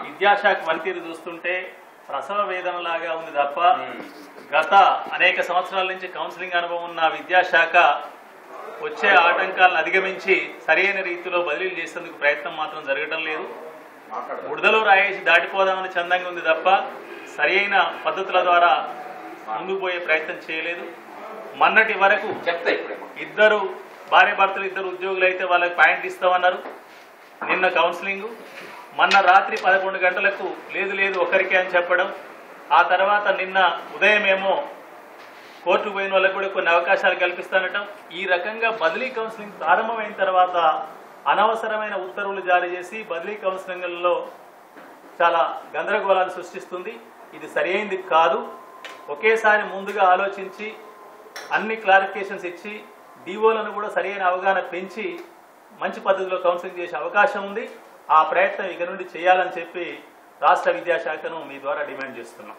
విద్యాశాఖ పనితీరు చూస్తుంటే ప్రసవ వేదనలాగా ఉంది తప్ప గత అనేక సంవత్సరాల నుంచి కౌన్సిలింగ్ అనుభవం ఉన్న విద్యాశాఖ వచ్చే ఆటంకాలను అధిగమించి సరైన రీతిలో బదిలీలు చేసేందుకు ప్రయత్నం మాత్రం జరగడం లేదు. బుడదలో రాయేసి దాటిపోదామని చందంగా ఉంది తప్ప సరైన పద్ధతుల ద్వారా ముందుకు పోయే ప్రయత్నం చేయలేదు. మొన్నటి వరకు ఇద్దరు భార్యాభర్తలు ఇద్దరు ఉద్యోగులు అయితే వాళ్ళకి పాయింట్ ఇస్తామన్నారు. నిన్న కౌన్సిలింగ్, మొన్న రాత్రి 11 గంటలకు లేదు ఒకరికే అని చెప్పడం, ఆ తర్వాత నిన్న ఉదయమేమో కోర్టుకు పోయిన వాళ్ళకు కూడా కొన్ని అవకాశాలు కల్పిస్తానటం. ఈ రకంగా బదిలీ కౌన్సిలింగ్ ప్రారంభమైన తర్వాత అనవసరమైన ఉత్తర్వులు జారీ చేసి బదిలీ కౌన్సిలింగ్లలో చాలా గందరగోళాలు సృష్టిస్తుంది. ఇది సరైనది కాదు. ఒకేసారి ముందుగా ఆలోచించి అన్ని క్లారిఫికేషన్స్ ఇచ్చి డిఓలను కూడా సరైన అవగాహన పెంచి మంచి పద్ధతిలో కౌన్సిలింగ్ చేసే అవకాశం ఉంది. ఆ ప్రయత్నం ఇక నుండి చేయాలని చెప్పి రాష్ట్ర విద్యాశాఖను మీ ద్వారా డిమాండ్ చేస్తున్నాం.